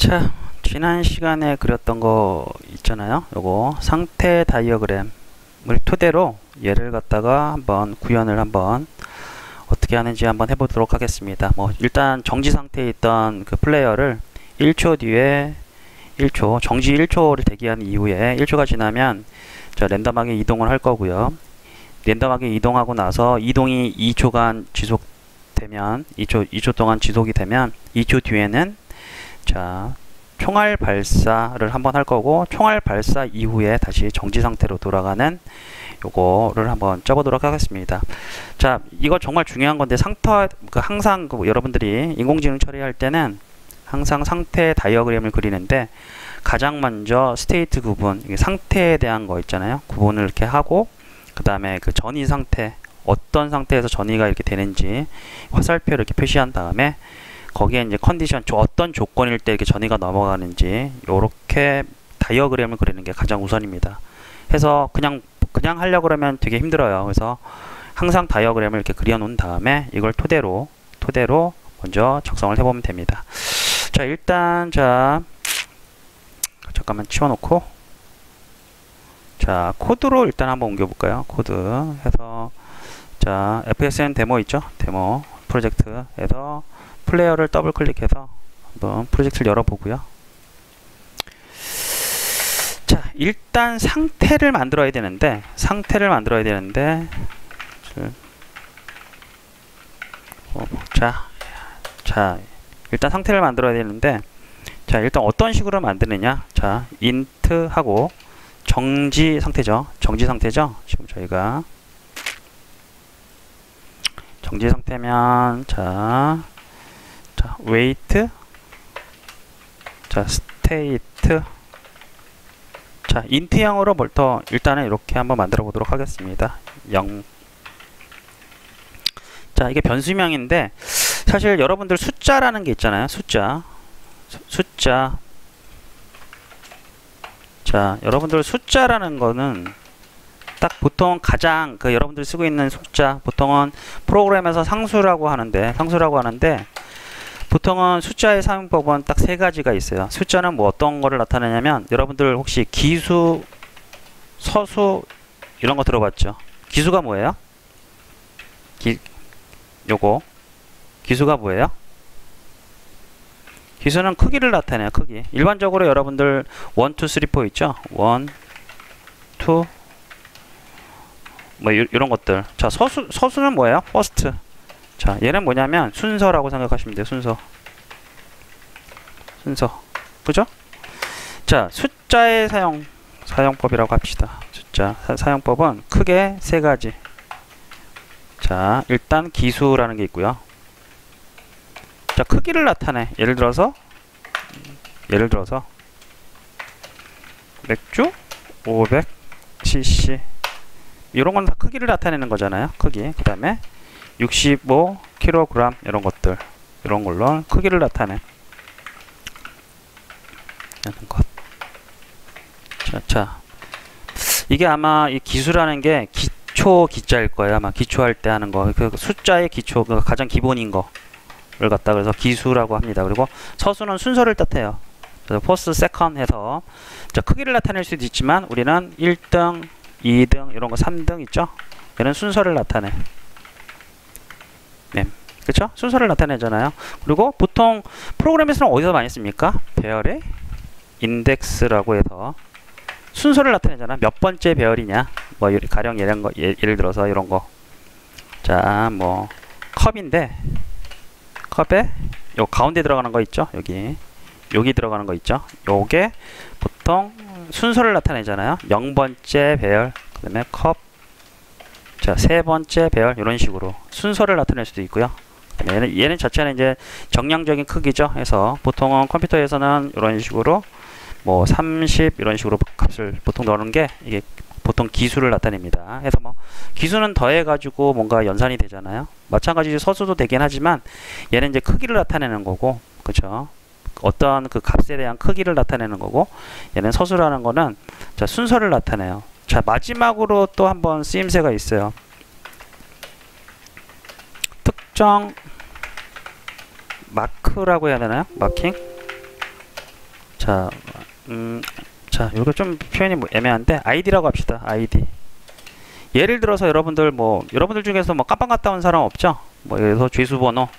자, 지난 시간에 그렸던 거 있잖아요. 요거 상태 다이어그램을 토대로 얘를 갖다가 한번 구현을 한번 어떻게 하는지 한번 해보도록 하겠습니다. 뭐 일단 정지 상태에 있던 그 플레이어를 1초 뒤에 1초 정지 1초를 대기한 이후에 1초가 지나면 자 랜덤하게 이동을 할 거고요. 랜덤하게 이동하고 나서 이동이 2초간 지속되면 2초 동안 지속이 되면 2초 뒤에는 자 총알 발사를 한번 할 거고, 총알 발사 이후에 다시 정지 상태로 돌아가는 요거를 한번 쪄보도록 하겠습니다. 자, 이거 정말 중요한 건데 항상 여러분들이 인공지능 처리할 때는 항상 상태 다이어그램을 그리는데 가장 먼저 스테이트 구분, 상태에 대한 거 있잖아요. 구분을 이렇게 하고 그 다음에 그 전이 상태, 어떤 상태에서 전이가 이렇게 되는지 화살표를 이렇게 표시한 다음에 거기에 이제 컨디션, 어떤 조건일 때 이렇게 전이가 넘어가는지 요렇게 다이어그램을 그리는 게 가장 우선입니다. 해서 그냥 하려고 그러면 되게 힘들어요. 그래서 항상 다이어그램을 이렇게 그려 놓은 다음에 이걸 토대로 먼저 작성을 해보면 됩니다. 자, 일단 잠깐만 치워놓고 자 코드로 일단 한번 옮겨볼까요? 코드 해서 자 FSN 데모 있죠? 데모 프로젝트에서 플레이어를 더블 클릭해서 한번 프로젝트를 열어보고요. 자, 일단 상태를 만들어야 되는데 자, 일단 상태를 만들어야 되는데 자, 일단 어떤 식으로 만드느냐? 자, int 하고 정지 상태죠. 지금 저희가 정지 상태면 자 wait 자 state 자 int형으로 부터 일단은 이렇게 한번 만들어 보도록 하겠습니다. 0 자, 이게 변수명인데 사실 여러분들 숫자라는 게 있잖아요. 숫자 자, 여러분들 숫자라는 거는 딱 보통 가장 여러분들 쓰고 있는 숫자, 보통은 프로그램에서 상수라고 하는데 보통은 숫자의 사용법은 딱 세 가지가 있어요. 숫자는 뭐 어떤 거를 나타내냐면 여러분들 혹시 기수, 서수 이런 거 들어봤죠? 기수가 뭐예요? 기수가 뭐예요? 기수는 크기를 나타내요. 크기. 일반적으로 여러분들 1, 2, 3, 4 있죠? 1, 2 뭐 이런 것들. 자, 서수는 뭐예요? first. 자, 얘는 뭐냐면 순서라고 생각하시면 돼요. 순서. 그죠? 자, 숫자의 사용법이라고 합시다. 숫자 사용법은 크게 세 가지. 자, 일단 기수라는 게 있고요. 자, 크기를 나타내. 예를 들어서 맥주 500cc 이런 건 다 크기를 나타내는 거잖아요. 크기. 그 다음에 65kg 이런 것들, 이런 걸로 크기를 나타내. 자, 이게 아마 이 기수라는 게 기초 기자일 거예요. 아마 기초할 때 하는 거. 그 숫자의 기초, 가장 기본인 거를 갖다 그래서 기수라고 합니다. 그리고 서수는 순서를 뜻해요. 그래서 first, second 해서 자, 크기를 나타낼 수도 있지만 우리는 1등, 2등 이런 거 3등 있죠? 얘는 순서를 나타내. 네. 그쵸? 순서를 나타내잖아요. 그리고 보통 프로그램에서는 어디서 많이 씁니까? 배열의 인덱스라고 해서 순서를 나타내잖아. 몇 번째 배열이냐? 뭐 가령 예를 들어서 이런 거. 자, 뭐 컵인데 컵에 요 가운데 들어가는 거 있죠? 여기 들어가는 거 있죠? 요게 보통 순서를 나타내잖아요. 0번째 배열, 그 다음에 컵, 자, 3번째 배열, 이런 식으로 순서를 나타낼 수도 있고요. 얘는 자체는 이제 정량적인 크기죠. 해서 보통은 컴퓨터에서는 이런 식으로 뭐 30 이런 식으로 값을 보통 넣는 게 이게 보통 기수를 나타냅니다. 해서 뭐 기수는 더해가지고 뭔가 연산이 되잖아요. 마찬가지로 서수도 되긴 하지만 얘는 이제 크기를 나타내는 거고, 그쵸? 어떤 그 값에 대한 크기를 나타내는 거고, 얘는 서수라는 거는 자 순서를 나타내요. 자, 마지막으로 또 한번 쓰임새가 있어요. 특정 마크라고 해야 되나요? 마킹. 자, 자, 이거 좀 표현이 뭐 애매한데 id라고 합시다. id. 예를 들어서 여러분들 여러분들 중에서 깜빵 갔다 온 사람 없죠? 여기서 죄수번호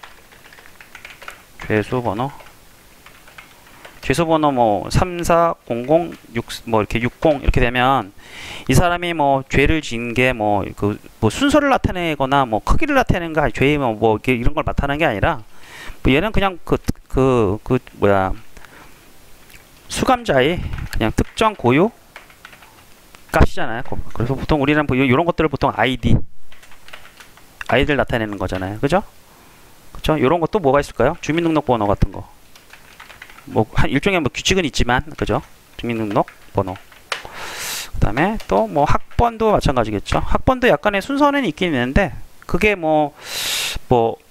뭐 34006 이렇게 60 이렇게 되면 이 사람이 죄를 지은 게 순서를 나타내거나 크기를 나타내는 거 죄의 이런 걸 나타내는 게 아니라 얘는 그냥 수감자의 그냥 특정 고유 값이잖아요. 그래서 보통 우리는 이런 것들을 보통 아이디를 나타내는 거잖아요. 그죠? 그죠? 이런 것도 뭐가 있을까요? 주민등록번호 같은 거. 한 일종의 규칙은 있지만, 그죠? 주민등록번호. 그 다음에 또 학번도 마찬가지겠죠. 학번도 약간의 순서는 있긴 있는데, 그게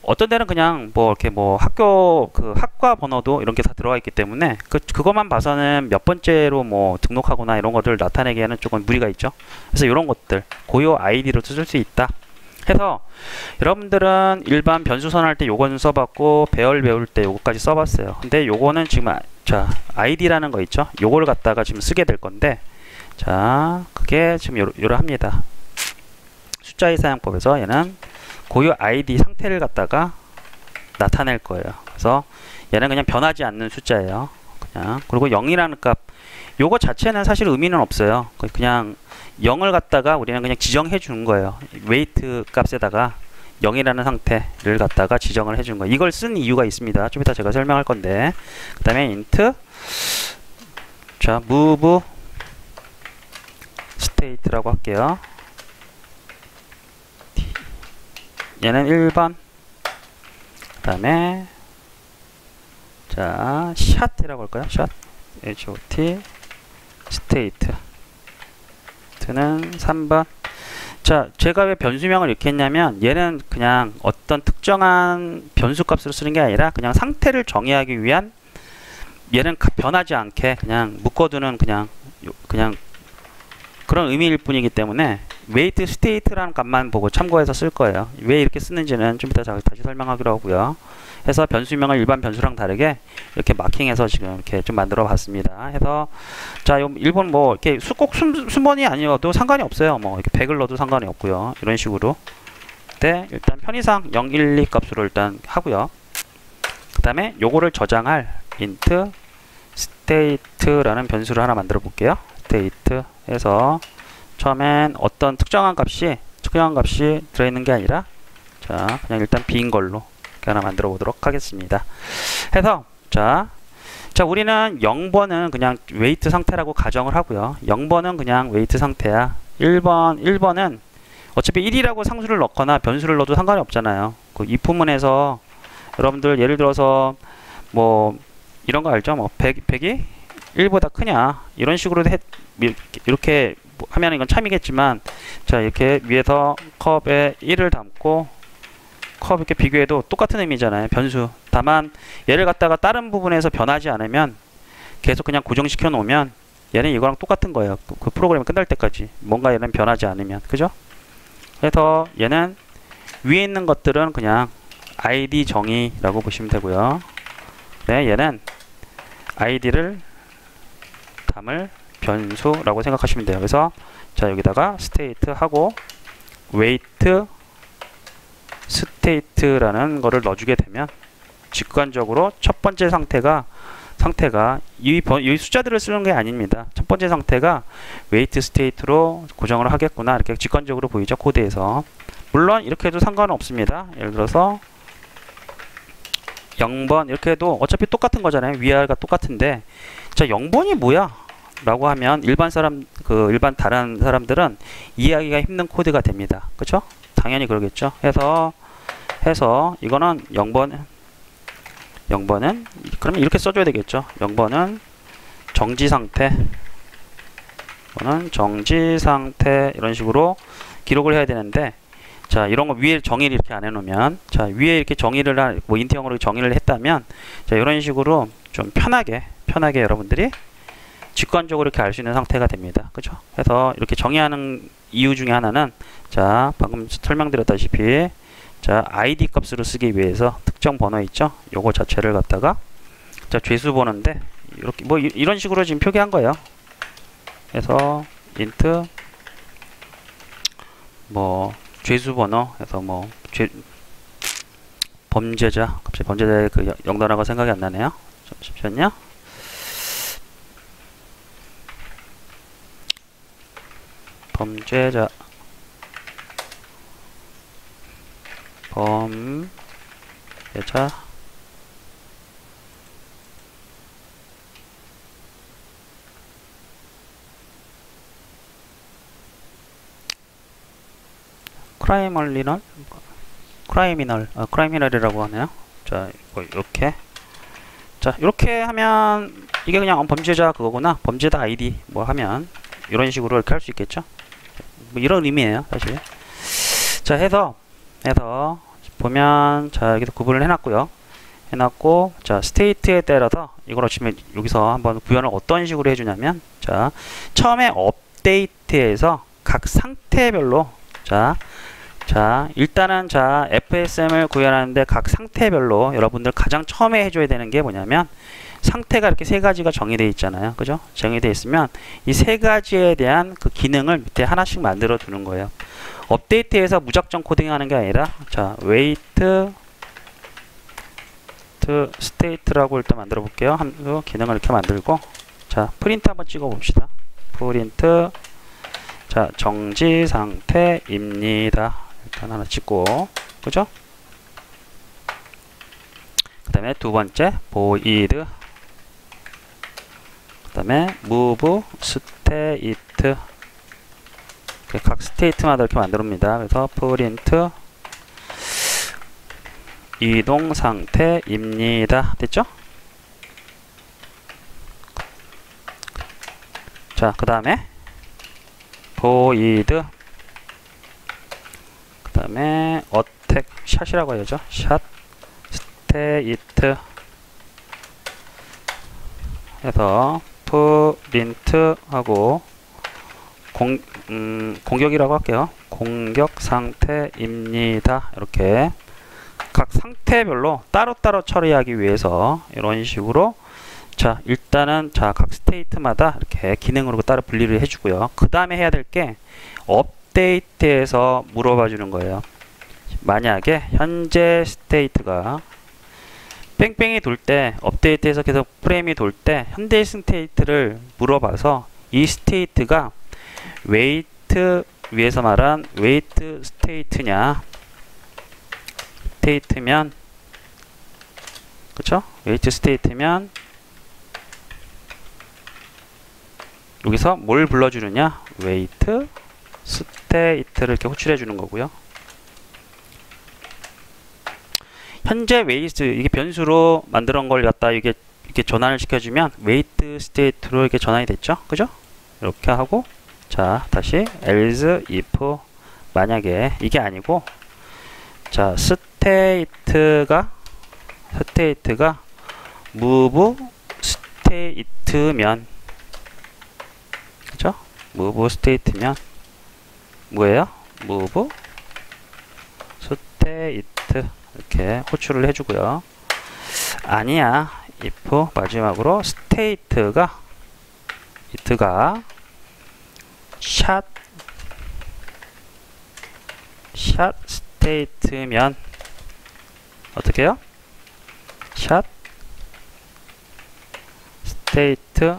어떤 데는 그냥 이렇게 학교 학과 번호도 이런 게 다 들어가 있기 때문에 그것만 봐서는 몇 번째로 등록하거나 이런 것들을 나타내기에는 조금 무리가 있죠. 그래서 이런 것들 고유 아이디로 쓸 수 있다 해서 여러분들은 일반 변수 선언할 때 요거는 써봤고 배열 배울 때 요거까지 써봤어요. 근데 요거는 지금 자 아이디라는 거 있죠. 요거를 갖다가 지금 쓰게 될 건데 자 그게 지금 요러합니다. 숫자의 사용법에서 얘는 고유 아이디 상태를 갖다가 나타낼 거예요. 그래서 얘는 그냥 변하지 않는 숫자예요. 그냥 그리고 0이라는 값 요거 자체는 사실 의미는 없어요. 그냥 0을 갖다가 우리는 그냥 지정해 주는 거예요. 웨이트 값에다가 0이라는 상태를 갖다가 지정을 해 주는 거예요. 이걸 쓴 이유가 있습니다. 좀 이따 제가 설명할 건데 그 다음에 int 자 move state라고 할게요. 얘는 1번 그 다음에 자 shot이라고 할까요? shot hot state 는 3번 자 제가 왜 변수명을 이렇게 했냐면 얘는 그냥 어떤 특정한 변수값으로 쓰는 게 아니라 그냥 상태를 정의하기 위한 얘는 변하지 않게 그냥 묶어두는 그냥 그런 의미일 뿐이기 때문에 wait state라는 값만 보고 참고해서 쓸 거예요. 왜 이렇게 쓰는지는 좀 이따 다시 설명하기로 하고요. 해서 변수명을 일반 변수랑 다르게 이렇게 마킹해서 지금 이렇게 좀 만들어 봤습니다. 해서 자, 일본 이렇게 꼭 순번이 아니어도 상관이 없어요. 이렇게 100을 넣어도 상관이 없고요. 이런 식으로. 네, 일단 편의상 0, 1, 2 값으로 일단 하고요. 그 다음에 요거를 저장할 int state라는 변수를 하나 만들어 볼게요. state 해서 처음엔 어떤 특정한 값이 들어있는 게 아니라 자 그냥 일단 빈 걸로 이렇게 하나 만들어 보도록 하겠습니다. 해서 자 우리는 0번은 그냥 웨이트 상태라고 가정을 하고요. 0번은 그냥 웨이트 상태야. 1번은 어차피 1이라고 상수를 넣거나 변수를 넣어도 상관이 없잖아요. 그 if문에서 여러분들 예를 들어서 이런 거 알죠? 100이 1보다 크냐 이런 식으로 이렇게 하면 이건 참이겠지만 자 이렇게 위에서 컵에 1을 담고 컵 이렇게 비교해도 똑같은 의미잖아요. 변수. 다만 얘를 갖다가 다른 부분에서 변하지 않으면 계속 그냥 고정시켜 놓으면 얘는 이거랑 똑같은 거예요. 그 프로그램이 끝날 때까지 뭔가 얘는 변하지 않으면 그죠? 그래서 얘는 위에 있는 것들은 그냥 id 정의라고 보시면 되고요. 네, 얘는 id를 담을 변수라고 생각하시면 돼요. 그래서 자 여기다가 state 하고 wait state라는 거를 넣어주게 되면 직관적으로 첫 번째 상태가 이 숫자들을 쓰는 게 아닙니다. 첫 번째 상태가 wait state로 고정을 하겠구나 이렇게 직관적으로 보이죠 코드에서. 물론 이렇게 해도 상관은 없습니다. 예를 들어서 0번 이렇게 해도 어차피 똑같은 거잖아요. 위아래가 똑같은데 자 0번이 뭐야? 라고 하면 일반 다른 사람들은 이해하기가 힘든 코드가 됩니다. 그쵸? 당연히 그러겠죠. 해서 이거는 0번은 그러면 이렇게 써줘야 되겠죠. 0번은 정지 상태 이거는 정지 상태 이런 식으로 기록을 해야 되는데 자 이런 거 위에 정의를 이렇게 안 해놓으면 자 위에 이렇게 정의를 인트형으로 정의를 했다면 자 이런 식으로 좀 편하게 여러분들이 직관적으로 이렇게 알 수 있는 상태가 됩니다. 그죠? 그래서 이렇게 정의하는 이유 중에 하나는 자 방금 설명드렸다시피 자 id 값으로 쓰기 위해서 특정 번호 있죠? 요거 자체를 갖다가 자 죄수 번호인데 이렇게 뭐 이런 식으로 지금 표기한 거예요. 그래서 int 뭐 죄수 번호 해서 뭐 범죄자, 갑자기 범죄자의 그 영단어가 생각이 안 나네요. 잠시만요. 범죄자, 크라이미널이라고 하네요. 자, 이렇게. 자, 이렇게 하면 이게 그냥 범죄자 그거구나. 범죄자 아이디 뭐 하면 이런 식으로 이렇게 할 수 있겠죠. 뭐 이런 의미예요, 사실. 자, 해서 보면 자, 여기서 구분을 해놨고요. 자, 스테이트에 따라서 이걸 치면 여기서 한번 구현을 어떤 식으로 해주냐면, 자, 처음에 업데이트에서 각 상태별로 일단은 FSM을 구현하는데 각 상태별로 여러분들 가장 처음에 해줘야 되는 게 뭐냐면, 상태가 이렇게 세 가지가 정의되어 있잖아요. 그죠? 정의되어 있으면 이 세 가지에 대한 그 기능을 밑에 하나씩 만들어 두는 거예요. 업데이트에서 무작정 코딩하는 게 아니라, 자, wait to state라고 일단 만들어 볼게요. 함수 기능을 이렇게 만들고, 자, 프린트 한번 찍어 봅시다. 프린트, 자, 정지 상태입니다. 일단 하나 찍고, 그죠? 그 다음에 두 번째, void, 그 다음에 move state, 각 스테이트마다 이렇게 만듭니다. 그래서 프린트 이동 상태입니다. 됐죠? 자, 그 다음에 void, 그 다음에 attack, 샷이라고 해야죠. 샷 state 해서 프린트 하고 공격이라고 할게요. 공격 상태입니다. 이렇게 각 상태별로 따로따로 처리하기 위해서 이런 식으로, 자, 일단은 각 스테이트마다 이렇게 기능으로 따로 분리를 해주고요. 그 다음에 해야 될 게 업데이트에서 물어봐 주는 거예요. 만약에 현재 스테이트가 뺑뺑이 돌 때, 업데이트에서 계속 프레임이 돌 때 현재 스테이트를 물어봐서 이 스테이트가 웨이트, 위에서 말한 웨이트 스테이트냐, 스테이트면, 그쵸? 웨이트 스테이트면 여기서 뭘 불러주느냐, 웨이트 스테이트를 이렇게 호출해 주는 거고요. 현재 웨이트, 이게 변수로 만들어 놓은 걸 갖다 이게 전환을 시켜주면 웨이트 스테이트로 이렇게 전환이 됐죠, 그죠? 이렇게 하고, 자, 다시 else if, 만약에 이게 아니고, 자, 스테이트가 move state면, 그죠? move state면 뭐예요? move state 이렇게 호출을 해주고요. 아니야, if 마지막으로 state가 샷 state면 어떻게 해요? 샷 state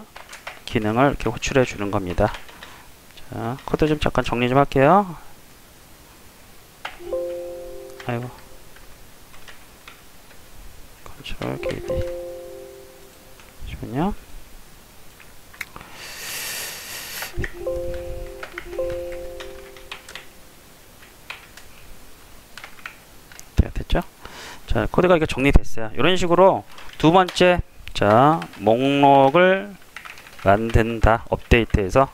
기능을 이렇게 호출해 주는 겁니다. 자, 코드 좀 잠깐 정리 좀 할게요. 아이고, 컨트롤 KD. 잠시만요. 자, 됐죠? 자, 코드가 이렇게 정리됐어요. 이런 식으로 두 번째, 자, 목록을 만든다. 업데이트에서.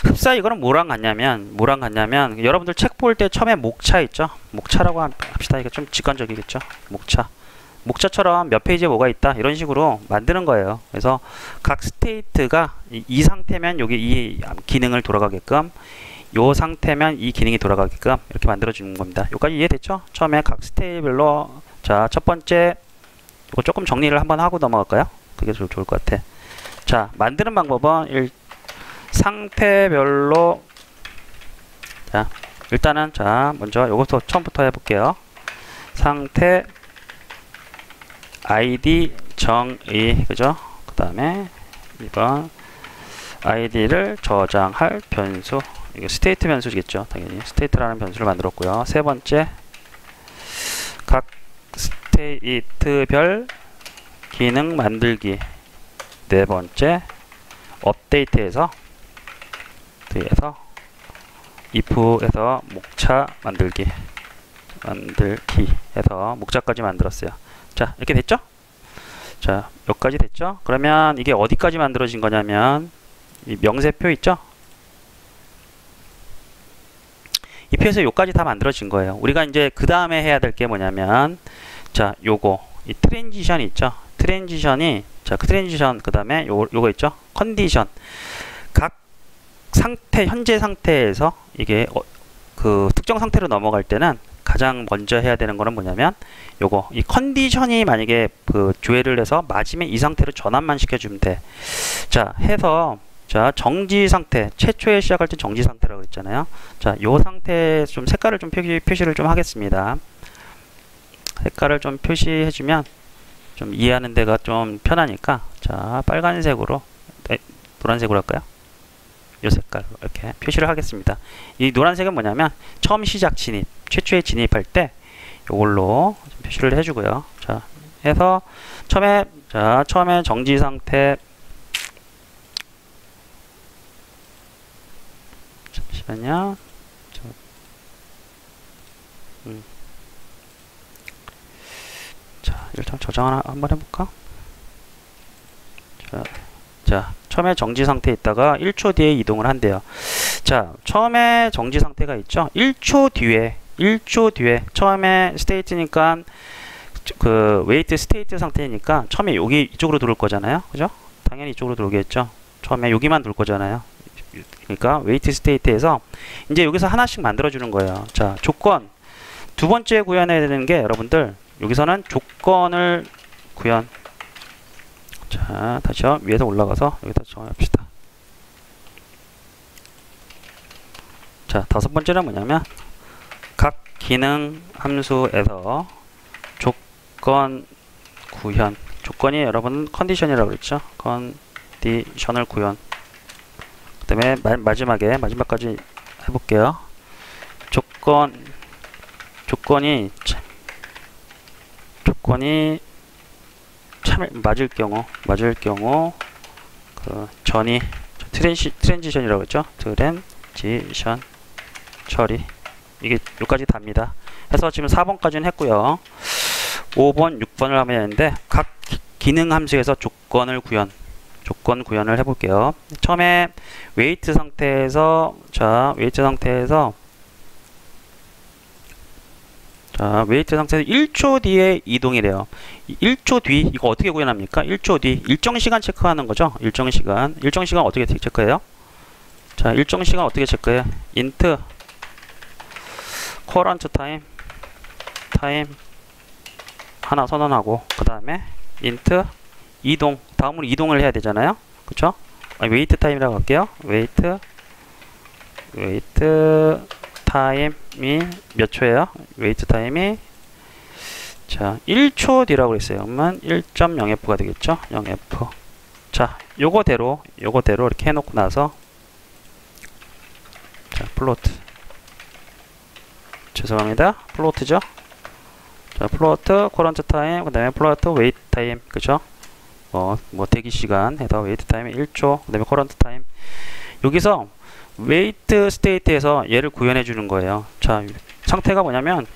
흡사 이거는 뭐랑 같냐면 여러분들 책 볼 때 처음에 목차 있죠? 목차라고 합시다. 이게 좀 직관적이겠죠? 목차처럼 몇 페이지에 뭐가 있다. 이런 식으로 만드는 거예요. 그래서 각 스테이트가 이 상태면 여기 이 기능을 돌아가게끔, 요 상태면 이 기능이 돌아가게끔 이렇게 만들어 주는 겁니다. 여기까지 이해됐죠? 처음에 각 스테이트별로, 자, 첫 번째 이거 조금 정리를 한번 하고 넘어갈까요? 그게 좋을 것 같아. 자, 만드는 방법은 상태별로, 자, 일단은, 자, 먼저 요것부터 처음부터 해볼게요. 상태 id 정의, 그죠? 그 다음에 2번 id를 저장할 변수, 이거 스테이트 변수겠죠. 당연히 스테이트라는 변수를 만들었고요. 세 번째, 각 스테이트별 기능 만들기. 네 번째, 업데이트에서 if에서 목차 만들기 해서 목차까지 만들었어요. 자, 이렇게 됐죠? 자, 여기까지 됐죠? 그러면 이게 어디까지 만들어진 거냐면 이 명세표 있죠? 이 표에서 요까지 다 만들어진 거예요. 우리가 이제 그 다음에 해야 될 게 뭐냐면, 자, 요거 이 트랜지션이 있죠? 트랜지션이, 자, 그 트랜지션 그 다음에 요거 있죠? 컨디션. 각 상태, 현재 상태에서 이게 그 특정 상태로 넘어갈 때는 가장 먼저 해야 되는 거는 뭐냐면 요거 이 컨디션이 만약에 그 조회를 해서 맞으면 이 상태로 전환만 시켜주면 돼. 자, 해서, 자, 정지 상태, 최초에 시작할 때 정지 상태라고 그랬잖아요. 자, 요 상태에 좀 색깔을 좀 표시를 좀 하겠습니다. 색깔을 좀 표시해주면 좀 이해하는 데가 좀 편하니까, 자, 빨간색으로, 노란색으로 할까요? 요 색깔로 이렇게 표시를 하겠습니다. 이 노란색은 뭐냐면 처음 시작 진입, 최초에 진입할 때 요걸로 표시를 해주고요. 자, 해서 처음에 정지 상태, 잠시만요. 자, 일단 저장 한번 해볼까? 자, 처음에 정지 상태에 있다가 1초 뒤에 이동을 한대요. 자, 처음에 정지 상태가 있죠? 1초 뒤에 처음에 스테이트니까 그 웨이트 스테이트 상태니까 처음에 여기 이쪽으로 들어올 거잖아요. 그죠? 당연히 이쪽으로 들어오겠죠. 처음에 여기만 들어올 거잖아요. 그러니까 웨이트 스테이트에서 이제 여기서 하나씩 만들어 주는 거예요. 자, 조건 두 번째 구현해야 되는 게, 여러분들 여기서는 조건을 구현. 자, 다시요. 위에서 올라가서 여기다 정합시다. 자, 다섯 번째는 뭐냐면 각 기능 함수에서 조건 구현. 조건이 여러분 컨디션이라고 그랬죠. 컨디션을 구현. 그 다음에 마지막까지 해볼게요. 조건이 참 맞을 경우 그 전이 트랜지션이라고 했죠. 트랜지션 처리, 이게 여기까지 답니다. 해서 지금 4번까지는 했고요. 5번, 6번을 하면 되는데 각 기능 함수에서 조건 구현을 해볼게요. 처음에 웨이트 상태에서 1초 뒤에 이동이래요. 1초 뒤, 이거 어떻게 구현합니까? 1초 뒤, 일정 시간 체크하는 거죠. 일정 시간 어떻게 체크해요? 자, 일정 시간 어떻게 체크해? int current time 하나 선언하고, 그 다음에 int 이동, 다음으로 이동을 해야 되잖아요. 그쵸? 웨이트 타임이라고 할게요. 웨이트 타임이 몇 초예요? 웨이트 타임이, 자, 1초 뒤라고 그랬어요. 그러면 1.0f가 되겠죠? 0f. 자, 요거대로 이렇게 해놓고 나서, 자, 플로트. 죄송합니다. 플로트죠? 자, 플로트 커런트 타임, 그 다음에 플로트 웨이트 타임, 그죠? 뭐 대기 시간 해서 웨이트 타임 1초, 그 다음에 커런트 타임. 여기서 웨이트 스테이트에서 얘를 구현해 주는 거예요. 자, 상태가 뭐냐면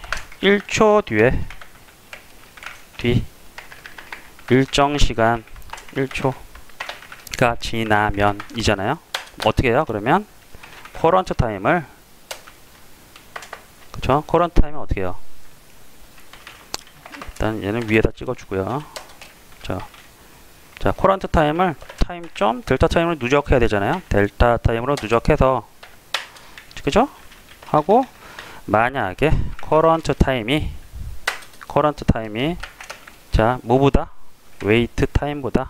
1초 뒤 일정 시간 1초가 지나면 이잖아요. 어떻게 해요? 그러면 커런트 타임을, 그쵸? 커런트 타임은 어떻게 해요? 일단 얘는 위에다 찍어주고요. 자, 커런트 타임을 타임 델타 타임으로 누적해야 되잖아요. 델타 타임으로 누적해서, 그죠? 하고, 만약에 커런트 타임이 자, 뭐보다? 웨이트 타임보다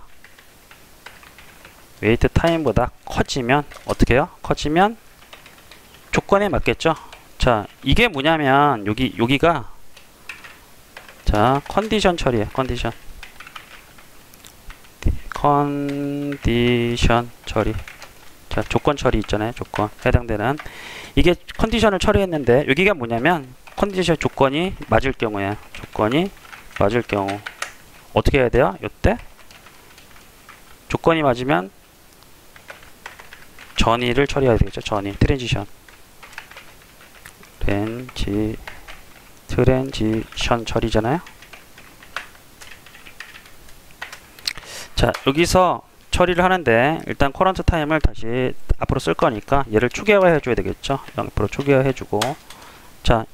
커지면 어떻게 해요? 커지면 조건에 맞겠죠? 자, 이게 뭐냐면 여기가 자, 컨디션 처리예요. 컨디션 처리. 자, 조건 처리 있잖아요. 조건 해당되는 이게 컨디션을 처리했는데 여기가 뭐냐면 컨디션 조건이 맞을 경우에 어떻게 해야 돼요? 이때 조건이 맞으면 전이를 처리해야 되겠죠. 전이 트랜지션 처리잖아요. 자, 여기서 처리를 하는데 일단 커런트 타임을 다시 앞으로 쓸 거니까 얘를 초기화해 줘야 되겠죠. 앞으로 초기화해 주고, 자,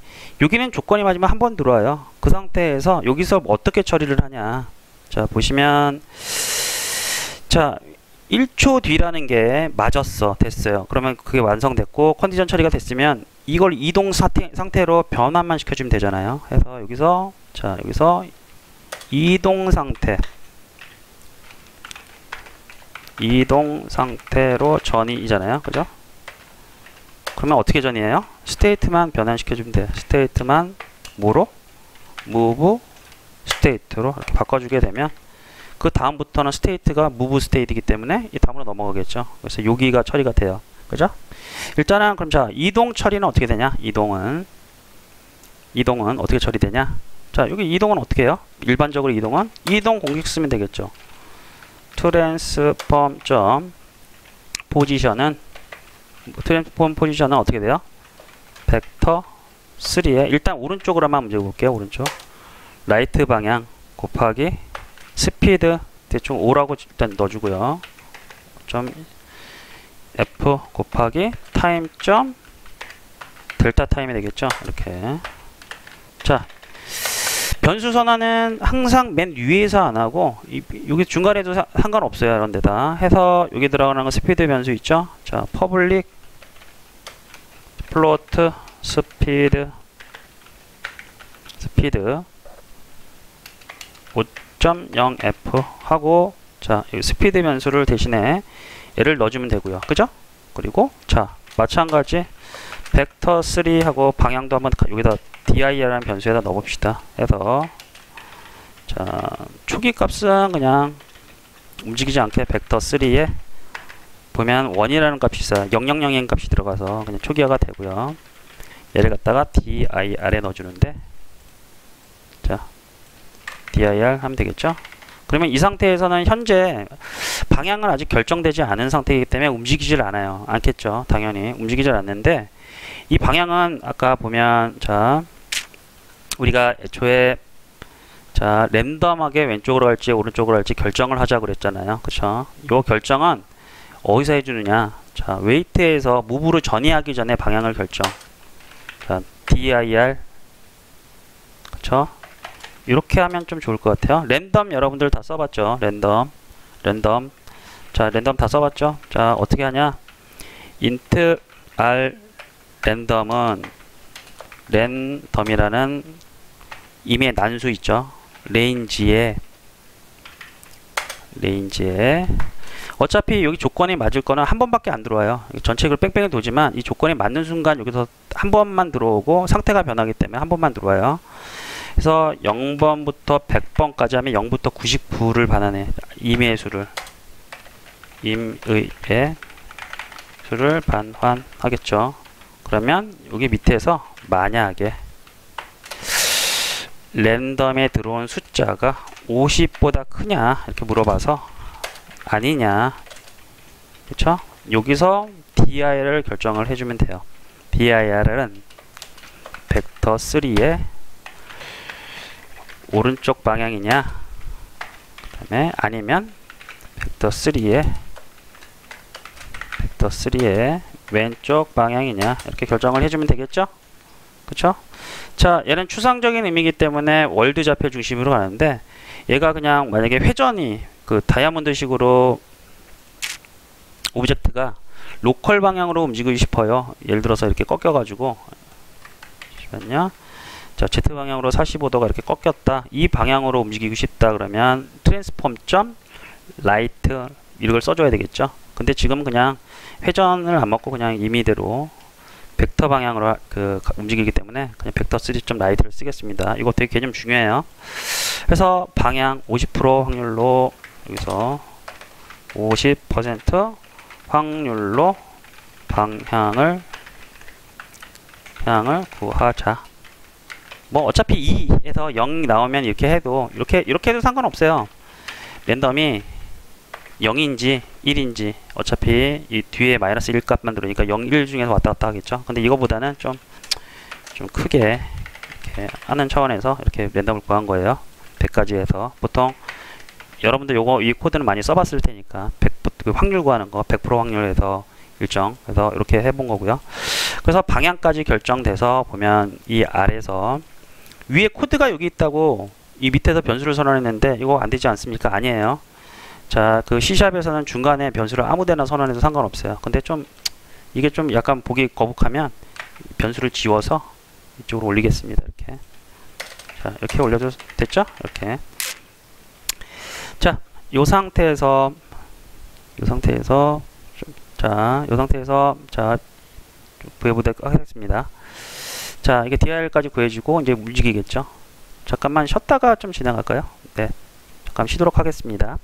여기는 조건이 맞으면 한 번 들어와요. 그 상태에서 여기서 어떻게 처리를 하냐. 자, 보시면 자, 1초 뒤라는 게 맞았어. 됐어요. 그러면 그게 완성됐고 컨디션 처리가 됐으면 이걸 이동 상태로 변환만 시켜주면 되잖아요. 해서 여기서 자, 여기서 이동 상태로 전이잖아요. 그죠? 그러면 어떻게 전이에요? 스테이트만 변환시켜주면 돼요. 스테이트만 뭐로? move state로 이렇게 바꿔주게 되면 그 다음부터는 스테이트가 move state이기 때문에 이 다음으로 넘어가겠죠. 그래서 여기가 처리가 돼요. 그죠? 일단은 그럼 자, 이동 처리는 어떻게 되냐? 이동은 어떻게 처리되냐? 자, 여기 이동은 어떻게 해요? 일반적으로 이동 공식 쓰면 되겠죠. 트랜스폼 포지션은 어떻게 돼요? 벡터 3에 일단 오른쪽으로만 문제 볼게요. 오른쪽 라이트 방향 곱하기 스피드 대충 5라고 일단 넣어주고요. 점 F 곱하기 타임 점 델타 타임이 되겠죠. 이렇게. 자, 변수 선언은 항상 맨 위에서 안 하고 여기 중간에도 상관없어요. 이런 데다 해서 여기 들어가는 거 스피드 변수 있죠. 자, 퍼블릭 플로트 스피드 5.0f 하고, 자, 이 스피드 변수를 대신에 얘를 넣어주면 되고요. 그죠? 그리고 자, 마찬가지 벡터 3 하고 방향도 한번 여기다 dir라는 변수에다 넣어봅시다. 해서 자, 초기 값은 그냥 움직이지 않게 벡터 3에 보면 1이라는 값이 있어요. 000인 값이 들어가서 그냥 초기화가 되고요. 얘를 갖다가 dir에 넣어주는데, 자, dir 하면 되겠죠. 그러면 이 상태에서는 현재 방향은 아직 결정되지 않은 상태이기 때문에 움직이질 않겠죠. 당연히 움직이질 않는데, 이 방향은 아까 보면 자, 우리가 애초에 자, 랜덤하게 왼쪽으로 갈지 오른쪽으로 갈지 결정을 하자고 그랬잖아요. 그쵸? 요 결정은 어디서 해주느냐. 자, 웨이트에서 무브로 전이하기 전에 방향을 결정. 자, dir. 그쵸? 이렇게 하면 좀 좋을 것 같아요. 랜덤 여러분들 다 써봤죠? 랜덤. 자, 랜덤 다 써봤죠? 자, 어떻게 하냐? int r 랜덤은 랜덤이라는 임의 난수 있죠? 레인지에 어차피 여기 조건이 맞을 거는 한 번밖에 안 들어와요. 전체를 뺑뺑이 도지만 이 조건이 맞는 순간 여기서 한 번만 들어오고 상태가 변하기 때문에 한 번만 들어와요. 그래서 0번부터 100번까지 하면 0부터 99를 반환해. 임의의 수를 반환하겠죠. 그러면 여기 밑에서 만약에 랜덤에 들어온 숫자가 50보다 크냐 이렇게 물어봐서 아니냐, 그쵸? 여기서 dir을 결정을 해주면 돼요. dir은 벡터 3의 오른쪽 방향이냐, 그 다음에 아니면 벡터 3의 왼쪽 방향이냐 이렇게 결정을 해주면 되겠죠? 그쵸? 자, 얘는 추상적인 의미이기 때문에 월드 좌표 중심으로 가는데, 얘가 그냥 만약에 회전이 그 다이아몬드 식으로 오브젝트가 로컬 방향으로 움직이고 싶어요. 예를 들어서 이렇게 꺾여 가지고, 잠시만요. 자, 자, Z 방향으로 45도가 이렇게 꺾였다. 이 방향으로 움직이고 싶다 그러면 트랜스폼 점 라이트 이걸 써줘야 되겠죠. 근데 지금 그냥 회전을 안 먹고 그냥 임의대로 벡터 방향으로 움직이기 때문에 그냥 벡터 3점 라이트를 쓰겠습니다. 이거 되게 개념 중요해요. 그래서 방향 50% 확률로 여기서 50% 확률로 방향을 구하자. 뭐 어차피 2에서 0 나오면 이렇게 해도 이렇게 해도 상관없어요. 랜덤이 0인지 1인지 어차피 이 뒤에 마이너스 1 값만 들으니까 0, 1 중에서 왔다 갔다 하겠죠. 근데 이거보다는 좀 크게 이렇게 하는 차원에서 이렇게 랜덤을 구한 거예요. 100까지 해서 보통 여러분들 이 코드는 많이 써봤을 테니까 그 확률 구하는 거 100% 확률에서 일정 그래서 이렇게 해본 거고요. 그래서 방향까지 결정돼서 보면 이 아래에서 위에 코드가 여기 있다고 이 밑에서 변수를 선언했는데 이거 안 되지 않습니까? 아니에요. 자, 그 C샵에서는 중간에 변수를 아무데나 선언해도 상관없어요. 근데 이게 좀 약간 보기 거북하면 변수를 지워서 이쪽으로 올리겠습니다. 이렇게. 자, 이렇게 올려도 됐죠? 이렇게. 자, 요 상태에서 구해보도록 하겠습니다. 자, 이게 DIR까지 구해지고 이제 움직이겠죠? 잠깐만 쉬었다가 좀 진행할까요? 네. 잠깐 쉬도록 하겠습니다.